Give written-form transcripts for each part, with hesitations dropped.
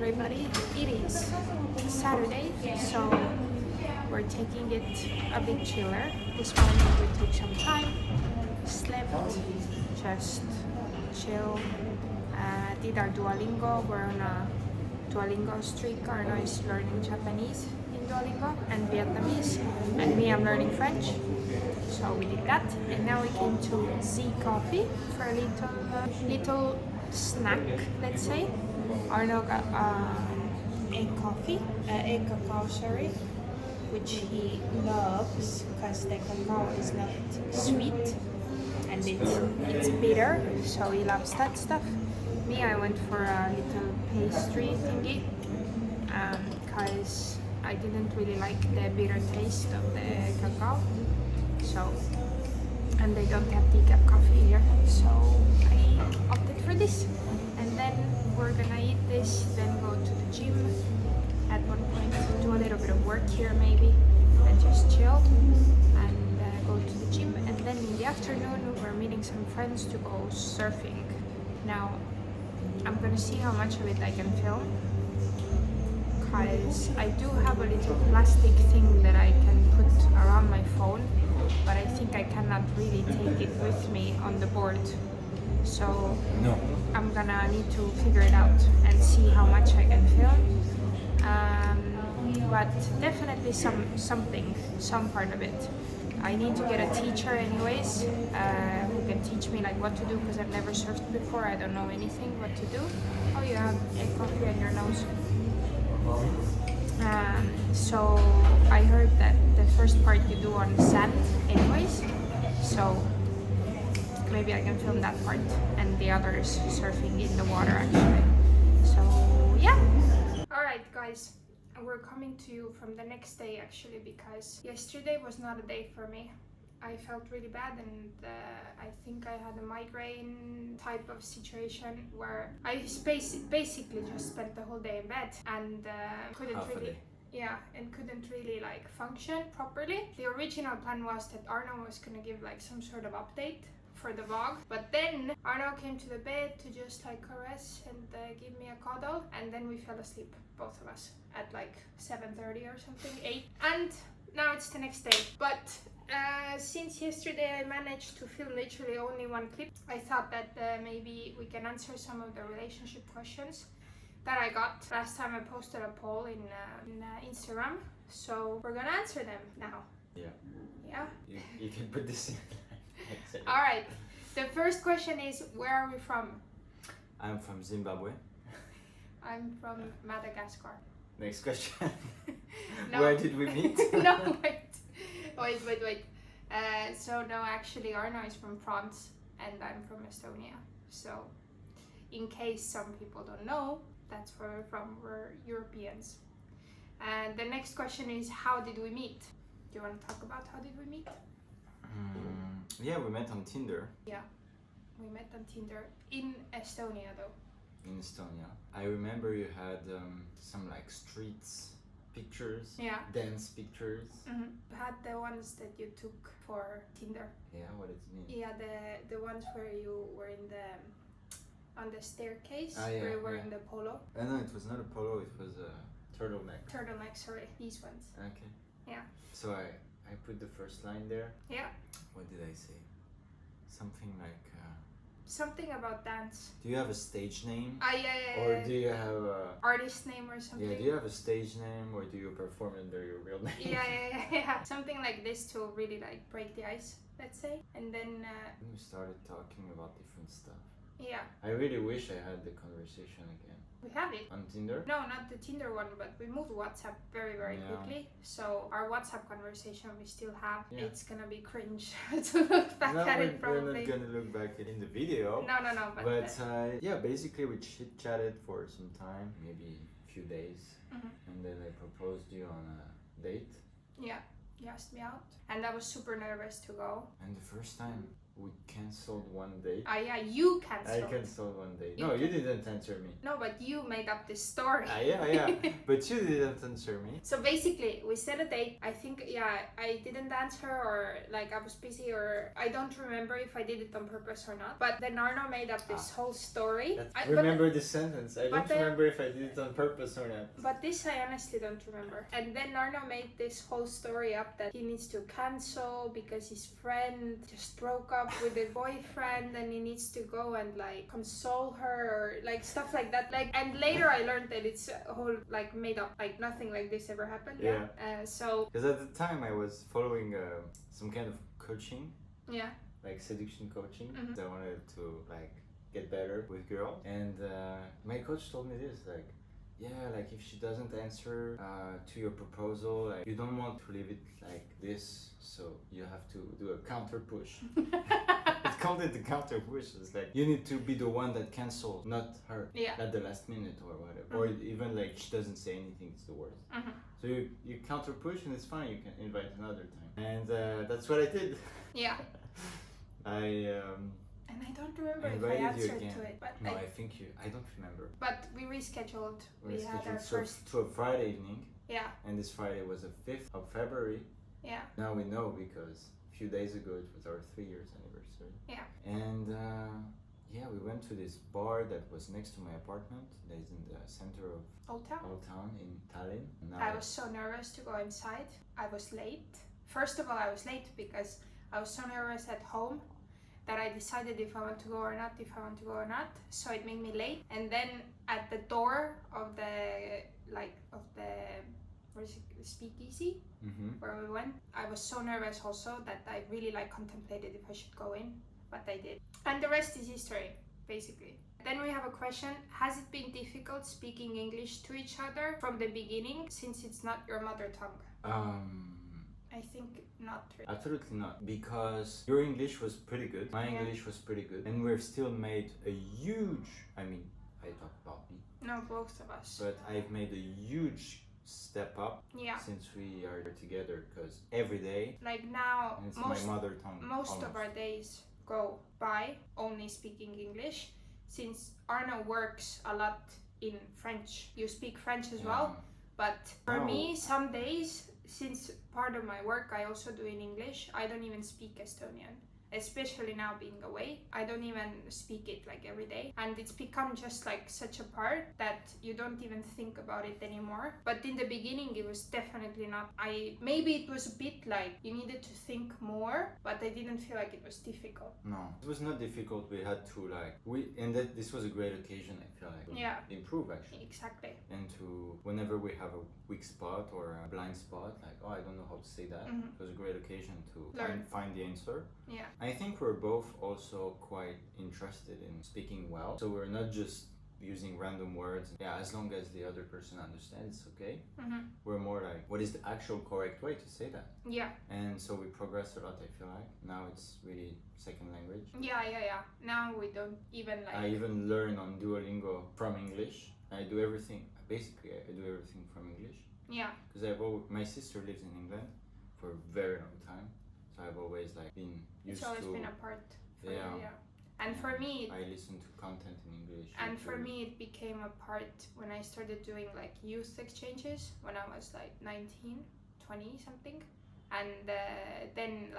everybody. It is Saturday, so we're taking it a bit chiller. This morning we took some time, slept, just chill, did our Duolingo. We're on a Duolingo streak. Arno is learning Japanese in Duolingo and Vietnamese, and me, I'm learning French. So we did that, and now we came to Z Coffee for a little snack, let's say. Arno got egg cacao, sorry, which he loves because the cacao is not sweet and it's bitter, so he loves that stuff. Me, I went for a little pastry thingy because I didn't really like the bitter taste of the cacao. So, and they don't have decaf coffee here, so I opted for this. And then we're gonna eat this, then go to the gym at one point, do a little bit of work here maybe, and just chill, and go to the gym. And then in the afternoon, we're meeting some friends to go surfing. Now, I'm gonna see how much of it I can film, because I do have a little plastic thing that I can put around my phone, but I think I cannot really take it with me on the board. So No. I'm gonna need to figure it out and see how much I can film. But definitely some part of it. I need to get a teacher anyways, who can teach me like what to do, because I've never surfed before. I don't know anything what to do. Oh, you have egg coffee on your nose. So I heard that the first part you do on sand anyways, so maybe I can film that part and the others surfing in the water actually. So yeah. Alright guys, we're coming to you from the next day actually, because yesterday was not a day for me. I felt really bad, and I think I had a migraine type of situation where I basically just spent the whole day in bed and couldn't really like function properly. The original plan was that Arno was gonna give like some sort of update for the vlog, but then Arno came to the bed to just like caress and give me a cuddle, and then we fell asleep, both of us, at like 7:30 or something, 8, and now it's the next day. But since yesterday I managed to film literally only one clip, I thought that maybe we can answer some of the relationship questions that I got last time I posted a poll in Instagram. So we're gonna answer them now. Yeah? You can put this in. Alright, the first question is, where are we from? I'm from Zimbabwe. I'm from Madagascar. Next question. No. Where did we meet? No, wait. So no, actually Arno is from France and I'm from Estonia. So in case some people don't know, that's where we're from. We're Europeans. And the next question is, how did we meet? Do you want to talk about how did we meet? Yeah, we met on Tinder. Yeah, we met on Tinder in Estonia though. In Estonia. I remember you had some like streets pictures, Yeah. dance pictures. We had the ones that you took for Tinder. Yeah, what does it mean? Yeah, the ones where you were on the staircase, where you were in the polo. No, it was not a polo, it was a turtleneck. Turtleneck, sorry, these ones. Okay. Yeah. So I put the first line there. Yeah. What did I say? Something like... Something about dance. do you have a stage name? Yeah. Or do you have a... artist name or something? Yeah, do you have a stage name, or do you perform under your real name? Yeah. Something like this to really like break the ice, let's say. And then... we started talking about different stuff. Yeah. I really wish I had the conversation again. We have it. On Tinder? No, not the Tinder one, but we moved to WhatsApp very quickly. So our WhatsApp conversation we still have. Yeah. It's gonna be cringe to look back at it probably. We're not gonna look back at it in the video. No, But yeah, basically we chit-chatted for some time, maybe a few days. And then I proposed you on a date. Yeah, you asked me out. And I was super nervous to go. And the first time we canceled one date. Yeah, you canceled. I canceled one date. You No, you didn't answer me. No, but you made up this story. Yeah. But you didn't answer me. So basically, we set a date. I think, I didn't answer, or like I was busy, or I don't remember if I did it on purpose or not. But then Arno made up this whole story. I remember this sentence. I don't remember if I did it on purpose or not. But this I honestly don't remember. And then Arno made this whole story up that he needs to cancel because his friend just broke up with a boyfriend and he needs to go and like console her or like stuff like that. Like, and later I learned that it's a whole like made up, like nothing like this ever happened. So because at the time I was following some kind of coaching, yeah, like seduction coaching. I wanted to like get better with girls, and my coach told me this, like, yeah, like if she doesn't answer to your proposal, like you don't want to leave it like this, so you have to do a counter push. It's called it the counter push. It's like you need to be the one that cancels, not her, at the last minute or whatever, or even like she doesn't say anything, it's the worst. So you counter push and it's fine. You can invite another time, and that's what I did. Yeah. And I don't remember if I answered to it, but no, I don't remember. But we rescheduled. We had our first to a Friday evening. Yeah. And this Friday was the 5th of February. Yeah. Now we know because a few days ago it was our 3 years anniversary. Yeah. And we went to this bar that was next to my apartment. That is in the center of Old Town in Tallinn. I was so nervous to go inside. I was late. First of all, I was late because I was so nervous at home that I decided if I want to go or not, so it made me late. And then at the door of the speakeasy where we went, I was so nervous also that I really contemplated if I should go in, but I did. And the rest is history, basically. Then we have a question: has it been difficult speaking English to each other from the beginning since it's not your mother tongue? I think not really. Absolutely not, because your English was pretty good, my English was pretty good, and we've still made a huge, I talk about me. No, both of us. But I've made a huge step up since we are together, because every day, like now, it's my mother tongue. Most of our days go by only speaking English, since Arno works a lot in French. You speak French as well, but for me, some days, since part of my work I also do in English, I don't even speak Estonian. Especially now being away, I don't even speak it like every day, and it's become just like such a part that you don't even think about it anymore. But in the beginning it was definitely not. Maybe it was a bit like you needed to think more, but I didn't feel like it was difficult. No, it was not difficult. We had to this was a great occasion, I feel like, to improve actually. Exactly. And to, whenever we have a weak spot or a blind spot, like, I don't know how to say that, it was a great occasion to find the answer. Yeah. I think we're both also quite interested in speaking well, so we're not just using random words. As long as the other person understands, it's okay. We're more like, what is the actual correct way to say that? Yeah. And so we progressed a lot, I feel like. Now it's really second language. Yeah. Now we don't even I even learn on Duolingo from English. I do everything. Basically, I do everything from English. Yeah. Because my sister lives in England for a very long time. So I've always been used to... It's always been a part for you, And for me... I listen to content in English. And for me it became a part when I started doing youth exchanges when I was 19, 20 something. And then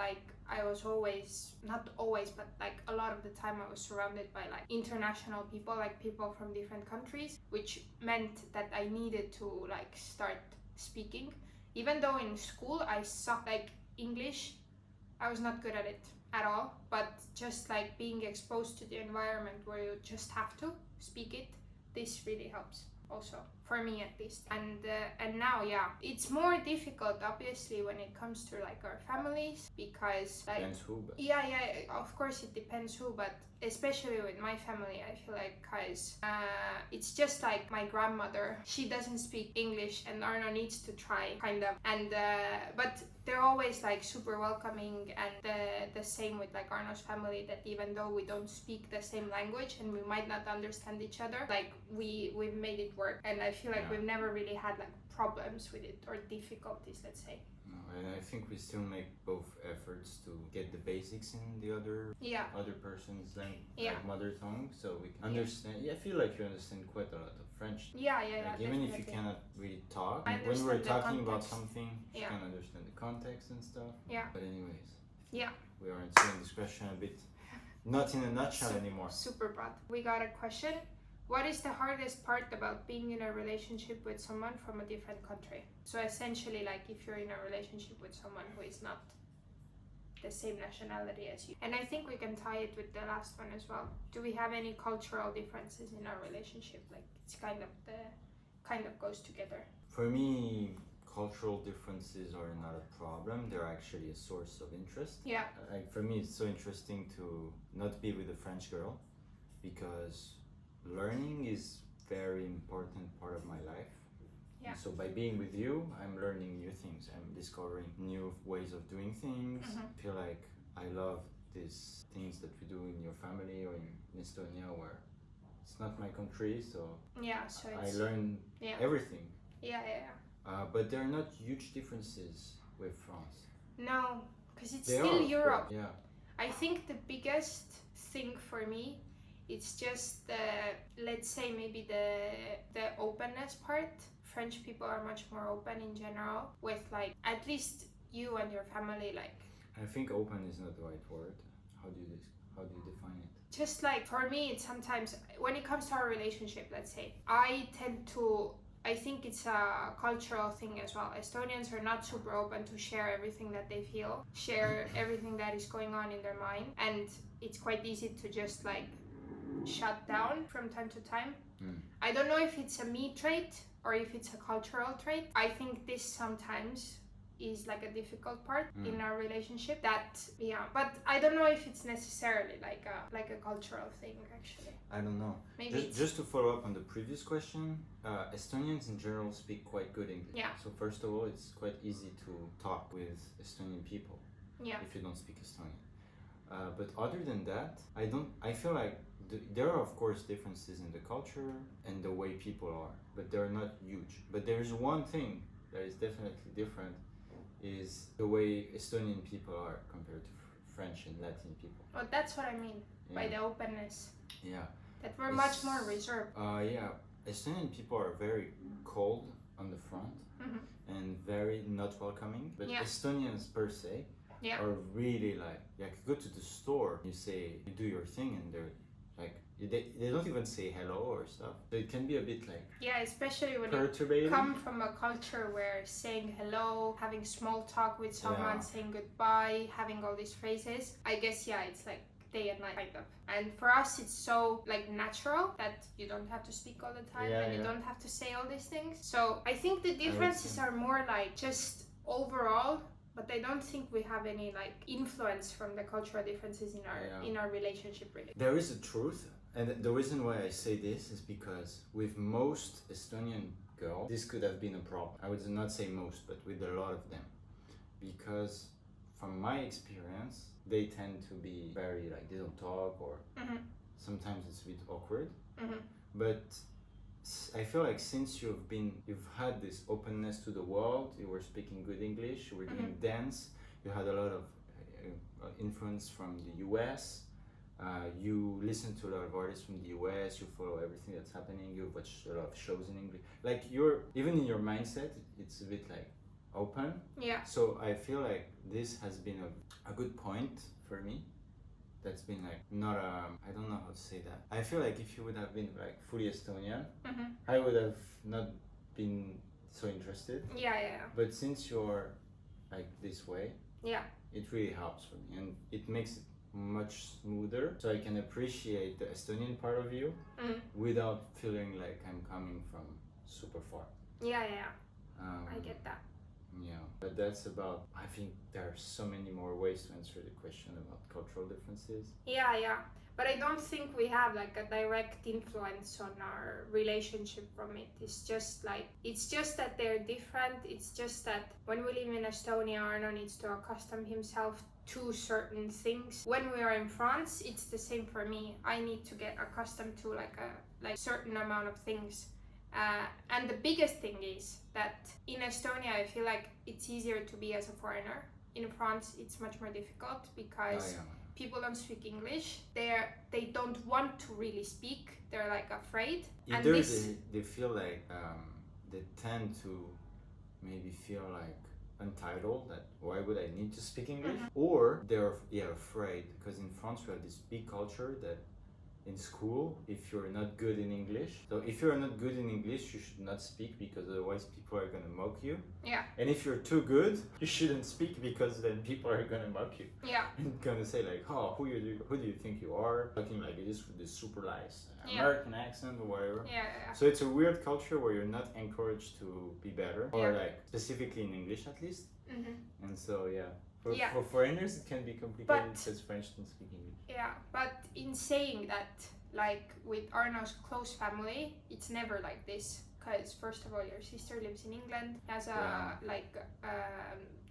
I was always, not always, but a lot of the time I was surrounded by international people, people from different countries, which meant that I needed to start speaking. Even though in school I sucked English, I was not good at it at all, but just being exposed to the environment where you just have to speak it, this really helps also, for me at least. And now, it's more difficult obviously when it comes to our families, because depends who, but... of course it depends who, but especially with my family, I feel guys, it's just my grandmother, she doesn't speak English and Arno needs to try, kind of, and but they're always super welcoming, and the same with Arno's family, that even though we don't speak the same language and we might not understand each other, we've made it work, and I feel we've never really had problems with it or difficulties, let's say. No, and I think we still make both efforts to get the basics in the other person's like mother tongue, so we can understand. Yeah, I feel like you understand quite a lot of French. Yeah, like, even if you cannot really talk, I when we're understand the talking about context. something, you can understand the context and stuff. Yeah. But anyways. Yeah. We are answering this question a bit, not in a nutshell anymore. Super broad. We got a question. What is the hardest part about being in a relationship with someone from a different country? So essentially, like if you're in a relationship with someone who is not the same nationality as you. And I think we can tie it with the last one as well. Do we have any cultural differences in our relationship? Like it's kind of goes together. For me, cultural differences are not a problem. They're actually a source of interest. Yeah. Like for me, it's so interesting to not be with a French girl because learning is very important part of my life. Yeah. And so by being with you, I'm learning new things. I'm discovering new ways of doing things. I feel like I love these things that we do in your family or in Estonia, where it's not my country, so so I learn everything. Yeah. But there are not huge differences with France. No, because it's still Europe. Yeah. I think the biggest thing for me, it's just let's say maybe the openness part. French people are much more open in general with like at least you and your family like. I think open is not the right word. How do you define it? Just like for me, it's sometimes when it comes to our relationship, let's say, I think it's a cultural thing as well. Estonians are not super open to share everything that they feel, share everything that is going on in their mind, and it's quite easy to just like shut down from time to time. I don't know if it's a me trait or if it's a cultural trait. I think this sometimes is like a difficult part in our relationship but I don't know if it's necessarily like a cultural thing actually. I don't know. Maybe just to follow up on the previous question, Estonians in general speak quite good English. Yeah. So first of all, it's quite easy to talk with Estonian people. Yeah. If you don't speak Estonian. But other than that, I feel like there are of course differences in the culture and the way people are, but they're not huge. But there's one thing that is definitely different, is the way Estonian people are compared to French and Latin people. Well, that's what I mean by the openness. Yeah. That we're much more reserved. Yeah. Estonian people are very cold on the front and very not welcoming. But Estonians per se are really like you go to the store, you do your thing, and they're like they don't even say hello or stuff. So it can be a bit like especially when perturbating. You come from a culture where saying hello, having small talk with someone, saying goodbye, having all these phrases. I guess it's like day and night kind of. And for us, it's so like natural that you don't have to speak all the time and you don't have to say all these things. So I think the differences are more like just overall. But I don't think we have any like influence from the cultural differences in our relationship really. There is a truth, and the reason why I say this is because with most Estonian girls, this could have been a problem. I would not say most, but with a lot of them. Because from my experience, they tend to be very like, they don't talk, or sometimes it's a bit awkward. But I feel like since you've had this openness to the world, you were speaking good English, you were doing dance, you had a lot of influence from the US, you listen to a lot of artists from the US, you follow everything that's happening, you watch a lot of shows in English. Like even in your mindset, it's a bit like open. Yeah. So I feel like this has been a good point for me. That's been like not I don't know how to say that. I feel like if you would have been like fully Estonian, I would have not been so interested. Yeah. But since you're like this way, it really helps for me, and it makes it much smoother, so I can appreciate the Estonian part of you without feeling like I'm coming from super far. Yeah. I get that. Yeah, but that's about, I think there are so many more ways to answer the question about cultural differences. Yeah. But I don't think we have like a direct influence on our relationship from it. It's just that they're different. It's just that when we live in Estonia, Arno needs to accustom himself to certain things. When we are in France, it's the same for me. I need to get accustomed to like certain amount of things And the biggest thing is that in Estonia, I feel like it's easier to be as a foreigner. In France, it's much more difficult because people don't speak English. They don't want to really speak. They're like afraid. Either they feel like they tend to maybe feel like entitled, that why would I need to speak English? Or they're afraid, because in France we have this big culture that in school, if you're not good in English, so if you're not good in English, you should not speak, because otherwise people are gonna mock you. Yeah. And if you're too good, you shouldn't speak, because then people are gonna mock you. Yeah. And gonna say like, oh, who do you think you are? Talking like this with this super nice American accent or whatever. Yeah. So it's a weird culture where you're not encouraged to be better, or like specifically in English at least. And so for foreigners it can be complicated because French don't speak English. Yeah, but in saying that, like with Arno's close family, it's never like this. Because first of all, your sister lives in England, has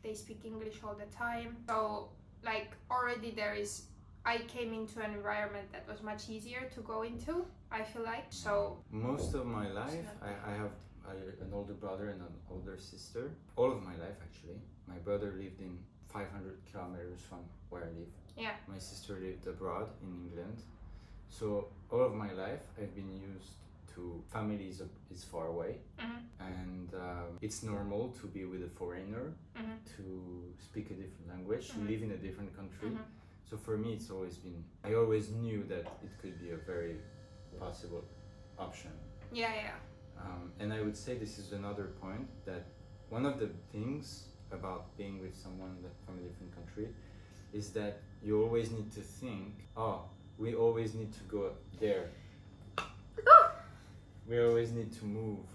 they speak English all the time. So like already I came into an environment that was much easier to go into, I feel like. So most of my life, I have an older brother and an older sister. All of my life actually. My brother lived in 500 kilometers from where I live. Yeah. My sister lived abroad in England. So all of my life I've been used to family is far away. And it's normal to be with a foreigner, to speak a different language, to live in a different country. So for me it's always been, I always knew that it could be a very possible option. Yeah. And I would say this is another point, that one of the things about being with someone from a different country is that you always need to think, we always need to go there. We always need to move.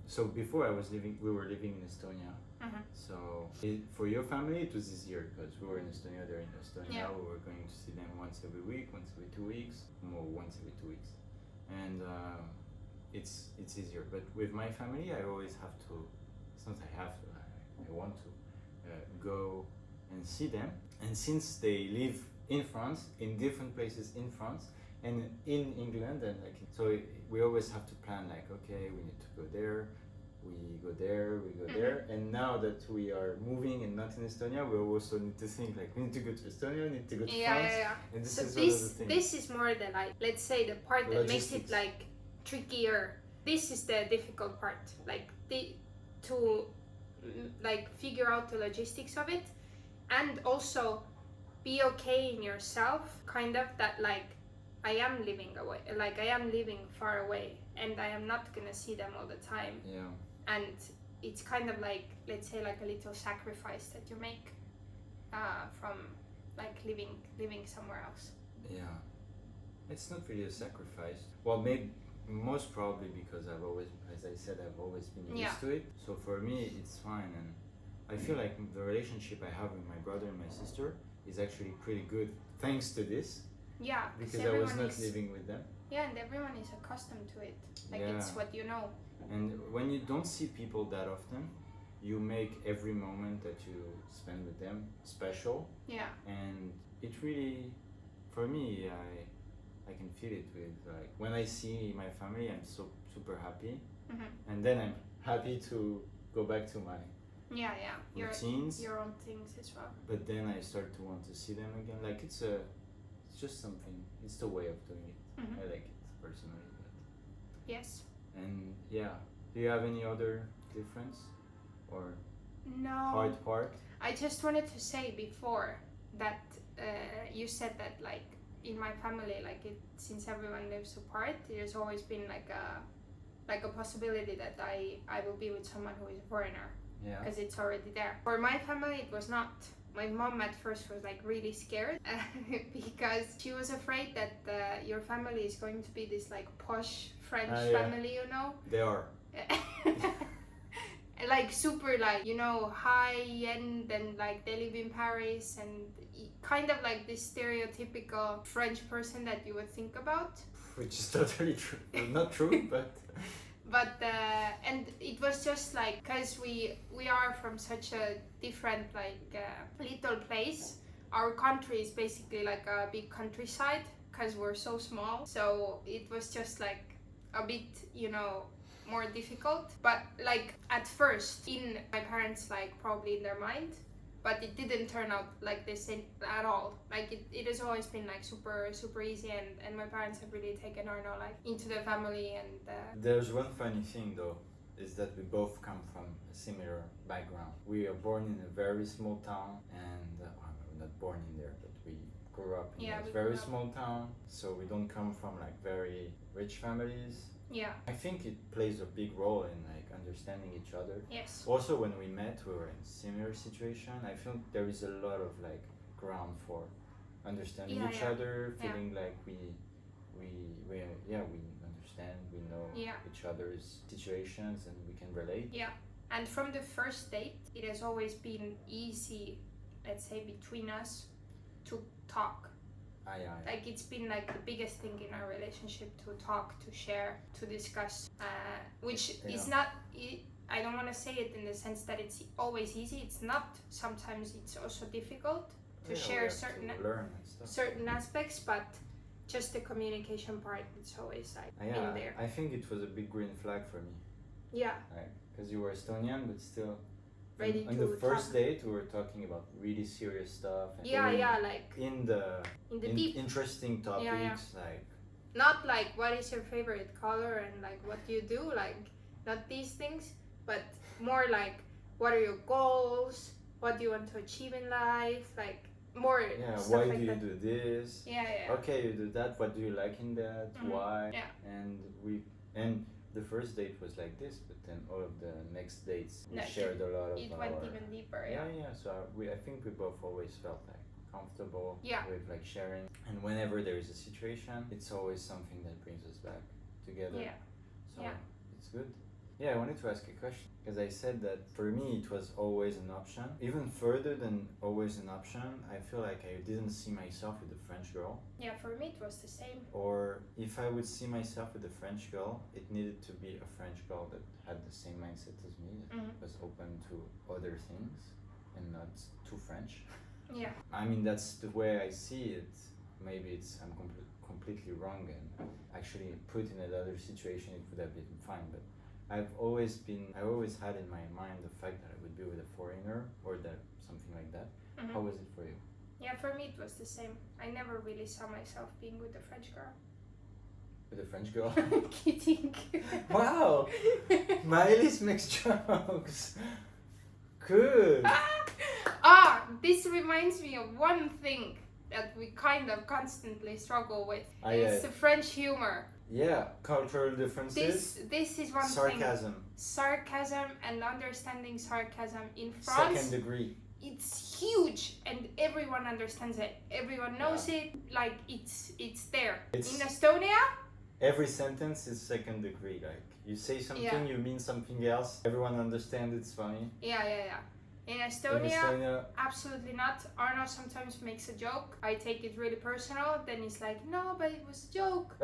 So before we were living in Estonia. So for your family it was easier because we were in Estonia, they're in Estonia. Yeah. We were going to see them once every week, once every 2 weeks, more once every 2 weeks. And it's easier. But with my family I always have to, it's not I have to, I want to go and see them. And since they live in France, in different places in France and in England, and so we always have to plan like, okay, we need to go there, we go there. And now that we are moving and not in Estonia, we also need to think like, we need to go to Estonia, we need to go to France. And this is one of the things. This is more the like, let's say the part that makes it like trickier. This is the difficult part, like to like figure out the logistics of it, and also be okay in yourself, kind of, that like I am living away, like I am living far away and I am not gonna see them all the time. And it's kind of like, let's say, like a little sacrifice that you make from like living somewhere else. It's not really a sacrifice. Well, maybe most probably because I've always, as I said, I've always been used to it. So for me it's fine, and I feel like the relationship I have with my brother and my sister is actually pretty good thanks to this. Because I was not living with them. And everyone is accustomed to it. Like it's what you know. And when you don't see people that often, you make every moment that you spend with them special. And it really, for me, I can feel it with like when I see my family, I'm so super happy. And then I'm happy to go back to my routines, your own things as well. But then I start to want to see them again. Like it's just something. It's the way of doing it. I like it personally. But. Yes. And do you have any other difference or hard part? I just wanted to say before that you said that like in my family, like since everyone lives apart, there's always been like a possibility that I will be with someone who is a foreigner. Because it's already there. For my family, it was not. My mom at first was like really scared because she was afraid that your family is going to be this like posh French family, you know? They are. Like super like, you know, high end, and like they live in Paris, and kind of like this stereotypical French person that you would think about. Which is totally true. Not true, but... But and it was just like, because we are from such a different like little place. Our country is basically like a big countryside because we're so small. So it was just like a bit, you know, more difficult. But like at first, in my parents, like probably in their mind, but it didn't turn out like this at all. Like it has always been like super easy, and my parents have really taken Arno like into the family. And there's one funny thing though, is that we both come from a similar background. We are born in a very small town, and we're not born in there, but we grew up in a very small town, so we don't come from like very rich families. Yeah. I think it plays a big role in like understanding each other. Yes. Also, when we met, we were in similar situation. I feel there is a lot of like ground for understanding each other, feeling like we understand, we know each other's situations, and we can relate. Yeah. And from the first date, it has always been easy, let's say, between us to talk. Like it's been like the biggest thing in our relationship, to talk, to share, to discuss, which is not, I don't want to say it in the sense that it's always easy. It's not. Sometimes it's also difficult to share certain aspects, but just the communication part, it's always like in there. I think it was a big green flag for me. Yeah. Because you were Estonian, but still ready on to the first talk. date we were talking about really serious stuff, and like in the deep interesting topics, like not like what is your favorite color and like what do you do, like not these things, but more like what are your goals, what do you want to achieve in life, like more stuff why like do you that. do this, okay, you do that, what do you like in that, why, and the first date was like this, but then all of the next dates we shared a lot of it went even deeper. So I think we both always felt like comfortable with like sharing, and whenever there is a situation, it's always something that brings us back together. So it's good. I wanted to ask a question, because I said that for me it was always an option. Even further than always an option, I feel like I didn't see myself with a French girl. Yeah, for me it was the same. Or if I would see myself with a French girl, it needed to be a French girl that had the same mindset as me, that was open to other things and not too French. Yeah. I mean, that's the way I see it. Maybe I'm completely wrong, and actually put in another situation it would have been fine, but I always had in my mind the fact that I would be with a foreigner or that something like that. How was it for you? Yeah, for me it was the same. I never really saw myself being with a French girl. With a French girl? Kidding. Wow! Maëlys makes jokes. Good. This reminds me of one thing that we kind of constantly struggle with. It's the French humor. Yeah, cultural differences. This is one Sarcasm. thing. Sarcasm and understanding sarcasm in France. Second degree. It's huge, and everyone understands it. Everyone knows it. Like it's there. In Estonia, every sentence is second degree. Like you say something, you mean something else. Everyone understands it's funny. Yeah. In Estonia, absolutely not. Arno sometimes makes a joke. I take it really personal. Then he's like, no, but it was a joke.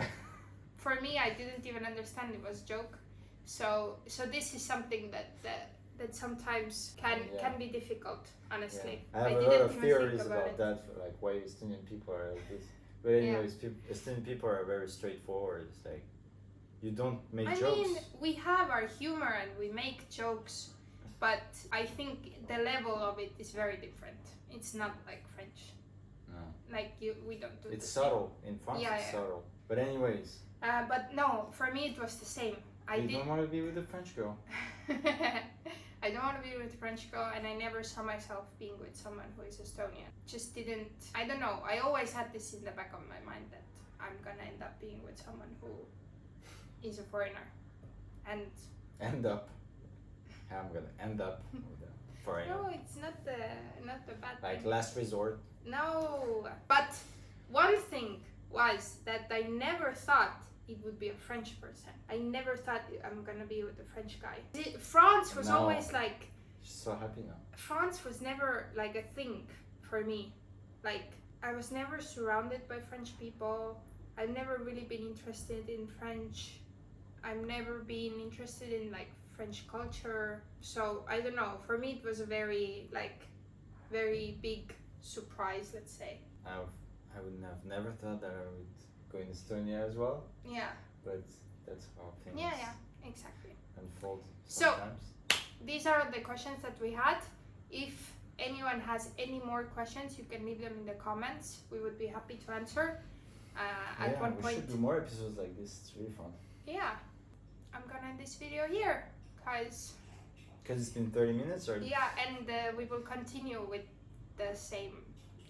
For me, I didn't even understand it was a joke. So this is something that sometimes can be difficult, honestly. I have a lot of theories about that, like why Estonian people are like this. But anyways, Estonian people are very straightforward. It's like, you don't make jokes. I mean, we have our humor and we make jokes, but I think the level of it is very different. It's not like French. No. Like we don't do it's subtle. In France, it's subtle. But anyways. But no, for me it was the same. You don't want to be with a French girl. I don't want to be with a French girl, and I never saw myself being with someone who is Estonian. Just didn't. I don't know. I always had this in the back of my mind that I'm gonna end up being with someone who is a foreigner, and I'm gonna end up with a foreigner. No, it's not the bad like thing. Last resort. No, but one thing was that I never thought it would be a French person. I never thought I'm gonna be with a French guy. France was always like... She's so happy now. France was never like a thing for me. Like, I was never surrounded by French people. I've never really been interested in French. I've never been interested in like French culture. So, I don't know. For me, it was a very big surprise, let's say. I would have never thought that I would go in Estonia as well. Yeah. But that's how things Yeah, exactly. unfold So- sometimes. These are the questions that we had. If anyone has any more questions, you can leave them in the comments. We would be happy to answer. At one we point, should do more episodes like this. It's really fun. yeah, I'm gonna end this video here, guys. Because it's been 30 minutes or? Yeah, and we will continue with the same,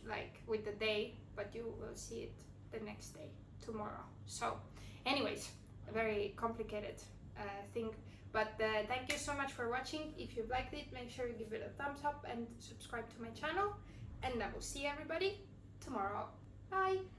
like with the day, but you will see it the next day, tomorrow. So, anyways, a very complicated thing. But thank you so much for watching. If you've liked it, make sure you give it a thumbs up and subscribe to my channel. And I will see everybody tomorrow. Bye!